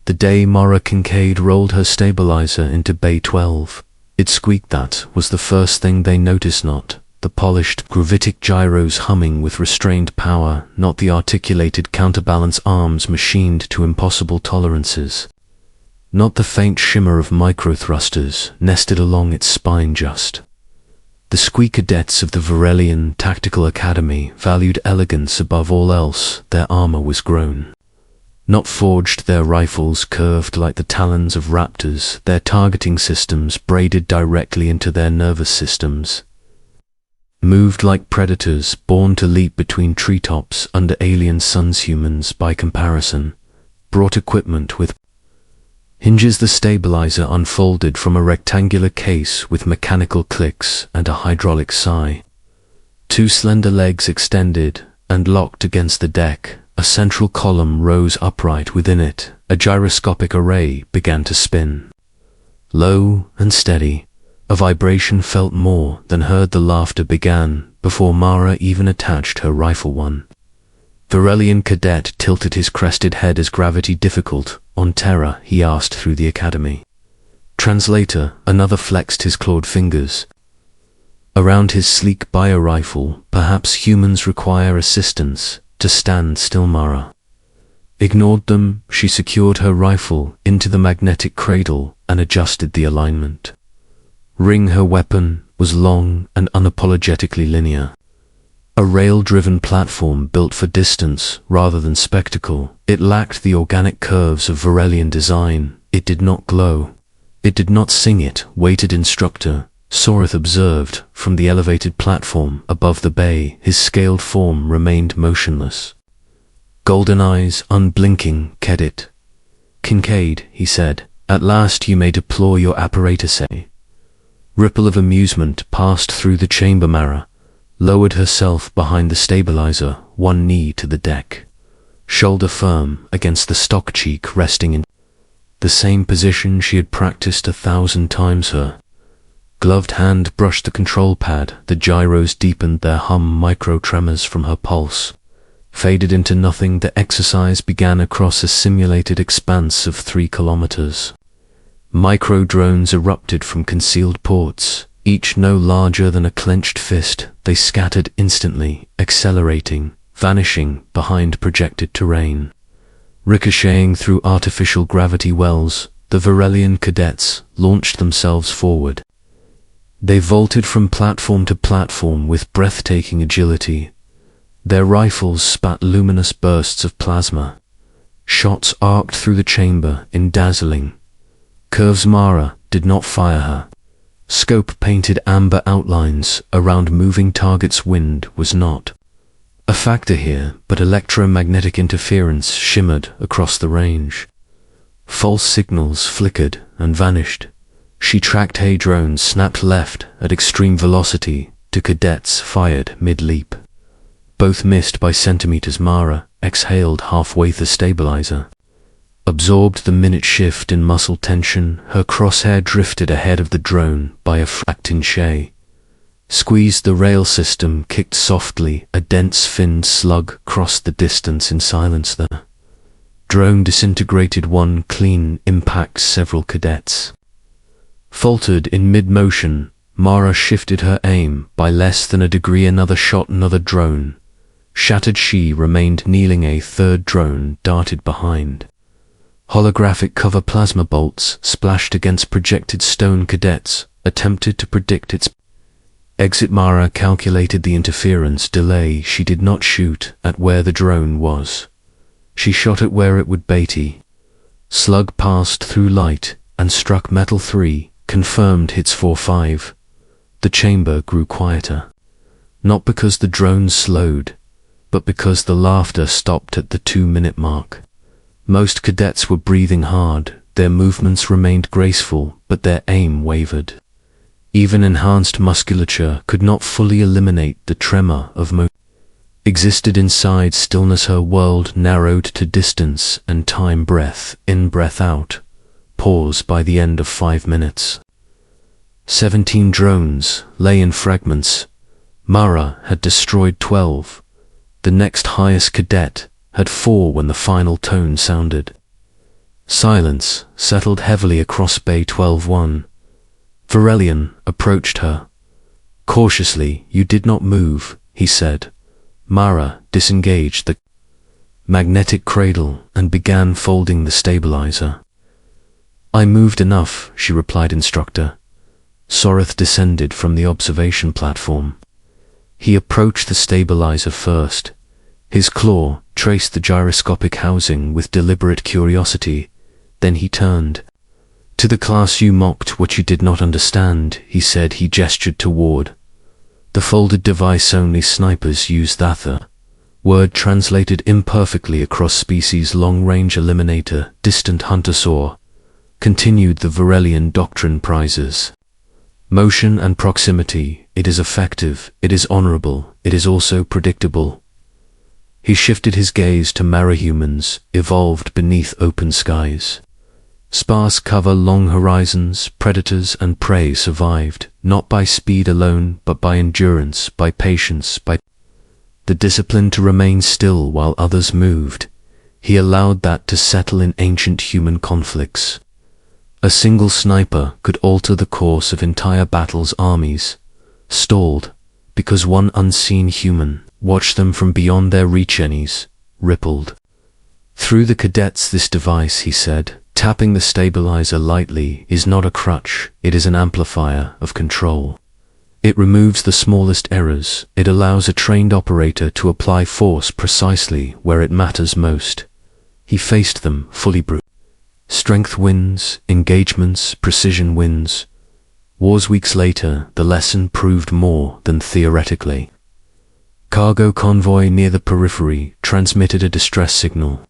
The day Mara Kincaid rolled her stabilizer into Bay 12, it squeaked. That was the first thing they noticed, not the polished gravitic gyros humming with restrained power, not the articulated counterbalance arms machined to impossible tolerances, not the faint shimmer of microthrusters nested along its spine. Just the squeak. Cadets of the Varelian Tactical Academy valued elegance above all else. Their armor was grown, not forged, their rifles curved like the talons of raptors, their targeting systems braided directly into their nervous systems, moved like predators born to leap between treetops under alien suns. Humans, by comparison, brought equipment with hinges. The stabilizer unfolded from a rectangular case with mechanical clicks and a hydraulic sigh. Two slender legs extended and locked against the deck. A central column rose upright within it. A gyroscopic array began to spin. Low and steady, a vibration felt more than heard. The laughter began before Mara even attached her rifle. One Varelian cadet tilted his crested head. Is gravity difficult on Terra? He asked through the academy translator. Another flexed his clawed fingers around his sleek bio-rifle. Perhaps humans require assistance to stand still. Mara ignored them. She secured her rifle into the magnetic cradle and adjusted the alignment. Ring. Her weapon was long and unapologetically linear. A rail-driven platform built for distance rather than spectacle. It lacked the organic curves of Varelian design. It did not glow. It did not sing. It waited. Instructor Soreth observed from the elevated platform above the bay. His scaled form remained motionless, golden eyes unblinking. Cadet Kincaid, he said, at last you may deploy your apparatus. A ripple of amusement passed through the chamber. Mara lowered herself behind the stabilizer, one knee to the deck, shoulder firm against the stock cheek, resting in the same position she had practiced 1,000 times. Her gloved hand brushed the control pad. The gyros deepened their hum. Micro tremors from her pulse faded into nothing. The exercise began across a simulated expanse of 3 kilometers. Micro drones erupted from concealed ports, each no larger than a clenched fist. They scattered instantly, accelerating, vanishing behind projected terrain, ricocheting through artificial gravity wells. The Varelian cadets launched themselves forward. They vaulted from platform to platform with breathtaking agility. Their rifles spat luminous bursts of plasma. Shots arced through the chamber in dazzling curves. Mara did not fire. Her scope painted amber outlines around moving targets. Wind was not a factor here, but electromagnetic interference shimmered across the range. False signals flickered and vanished. She tracked hay drones snapped left at extreme velocity to cadets fired mid-leap. Both missed by centimeters. Mara exhaled halfway. The stabilizer absorbed the minute shift in muscle tension. Her crosshair drifted ahead of the drone by a fraction. Squeezed the rail system, kicked softly. A dense finned slug crossed the distance in silence. The drone disintegrated. One clean impact. Several cadets faltered in mid-motion. Mara shifted her aim by less than a degree. Another shot. Another drone shattered. She remained kneeling. A third drone darted behind. Holographic cover plasma bolts splashed against projected stone. Cadets attempted to predict its exit. Mara calculated the interference delay. She did not shoot at where the drone was. She shot at where it would bait. Slug passed through light and struck metal. 3 confirmed hits. 4-5. The chamber grew quieter, not because the drone slowed, but because the laughter stopped at the 2-minute mark. Most cadets were breathing hard. Their movements remained graceful, but their aim wavered. Even enhanced musculature could not fully eliminate the tremor of motion. Existed inside stillness. Her world narrowed to distance and time. Breath in, breath out. Pause by the end of 5 minutes. 17 drones lay in fragments. Mara had destroyed 12. The next highest cadet had 4 when the final tone sounded. Silence settled heavily across Bay 12-1. Varelian approached her. Cautiously, "You did not move," he said. Mara disengaged the magnetic cradle and began folding the stabilizer. "I moved enough," she replied, instructor. Sorith descended from the observation platform. He approached the stabilizer first. His claw traced the gyroscopic housing with deliberate curiosity. Then he turned. "To the class you mocked what you did not understand," he said. He gestured toward. "The folded device only snipers use that. Word translated imperfectly across species. Long-range eliminator, distant hunter saw." Continued the Varelian doctrine prizes. "Motion and proximity. It is effective. It is honorable. It is also predictable." He shifted his gaze to Marahumans, evolved beneath open skies. Sparse cover, long horizons, predators and prey survived, not by speed alone, but by endurance, by patience, by the discipline to remain still while others moved. He allowed that to settle in ancient human conflicts. A single sniper could alter the course of entire battles. Armies stalled because one unseen human watched them from beyond their reach. Enemies rippled through the cadets. "This device," he said, tapping the stabilizer lightly, "is not a crutch, it is an amplifier of control. It removes the smallest errors. It allows a trained operator to apply force precisely where it matters most." He faced them, fully brute. Strength wins, engagements, precision wins. Wars. Weeks later, the lesson proved more than theoretically. Cargo convoy near the periphery transmitted a distress signal.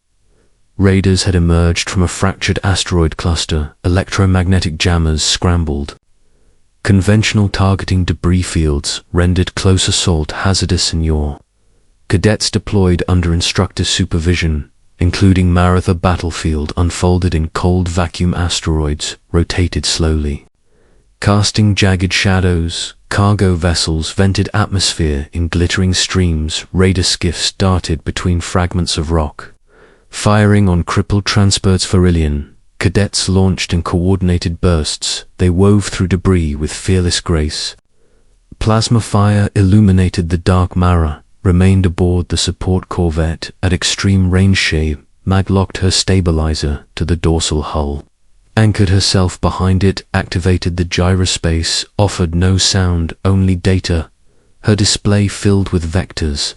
Raiders had emerged from a fractured asteroid cluster. Electromagnetic jammers scrambled. Conventional targeting debris fields rendered close assault hazardous and yaw. Cadets deployed under instructor supervision, including Maratha. Battlefield unfolded in cold vacuum. Asteroids rotated slowly, casting jagged shadows. Cargo vessels vented atmosphere in glittering streams. Raider skiffs darted between fragments of rock, firing on crippled transports. Varelian cadets launched in coordinated bursts. They wove through debris with fearless grace. Plasma fire illuminated the dark. Mara remained aboard the support corvette at extreme range. She maglocked her stabilizer to the dorsal hull, anchored herself behind it, activated the gyrospace, offered no sound, only data. Her display filled with vectors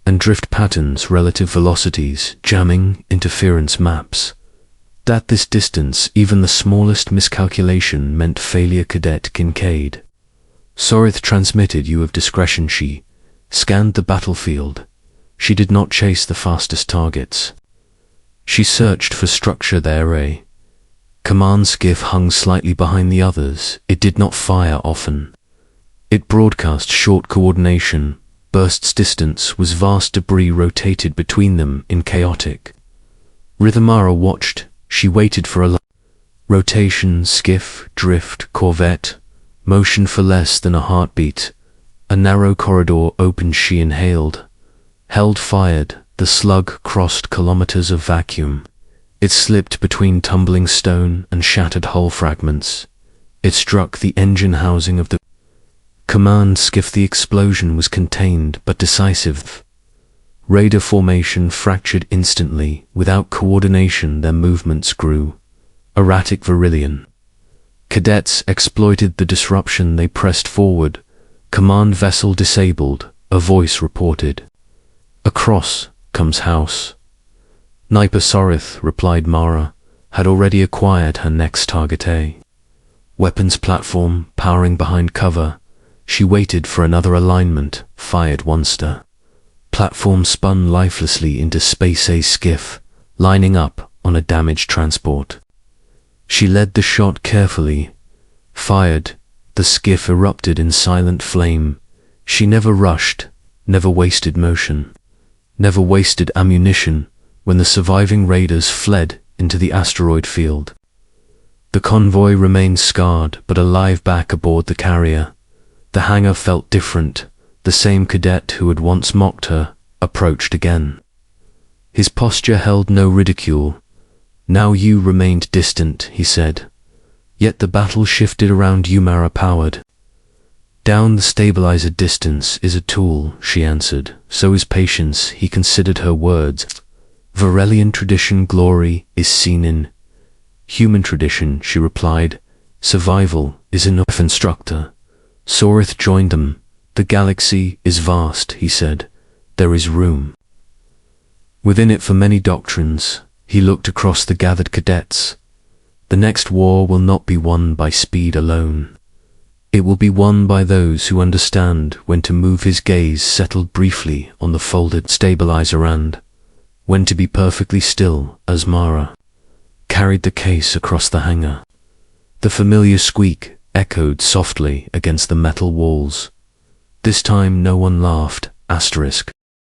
and drift patterns, relative velocities, jamming, interference maps. At this distance, even the smallest miscalculation meant failure. Cadet Kincaid. Sorith transmitted, "You have discretion." She scanned the battlefield. She did not chase the fastest targets. She searched for structure there. A command skiff hung slightly behind the others. It did not fire often. It broadcast short coordination bursts. Distance was vast. Debris rotated between them in chaotic rhythm. Mara watched. She waited for a rotation, skiff, drift, corvette, motion for less than a heartbeat. A narrow corridor opened. She inhaled, held, fired. The slug crossed kilometers of vacuum. It slipped between tumbling stone and shattered hull fragments. It struck the engine housing of the command skiff. The explosion was contained but decisive. Raider formation fractured instantly. Without coordination, their movements grew erratic. Varelian cadets exploited the disruption. They pressed forward. Command vessel disabled, a voice reported. "Across comes house." Sniper Sorith, replied Mara, had already acquired her next target. A weapons platform powering behind cover. She waited for another alignment, fired once. The platform spun lifelessly into space. A skiff lining up on a damaged transport. She led the shot carefully, fired. The skiff erupted in silent flame. She never rushed, never wasted motion, never wasted ammunition. When the surviving raiders fled into the asteroid field, the convoy remained scarred but alive. Back aboard the carrier, the hangar felt different. The same cadet who had once mocked her approached again. His posture held no ridicule, Now you remained distant, he said. Yet the battle shifted around you, Mara-powered. Down the stabilizer distance is a tool, she answered. So is patience, he considered her words. Varelian tradition glory is seen in human tradition, she replied. Survival is enough, instructor. Sorith joined them. The galaxy is vast, he said. There is room within it for many doctrines. He looked across the gathered cadets. The next war will not be won by speed alone. It will be won by those who understand when to move. His gaze settled briefly on the folded stabilizer and when to be perfectly still as Mara carried the case across the hangar. The familiar squeak echoed softly against the metal walls. This time no one laughed. Asterisk.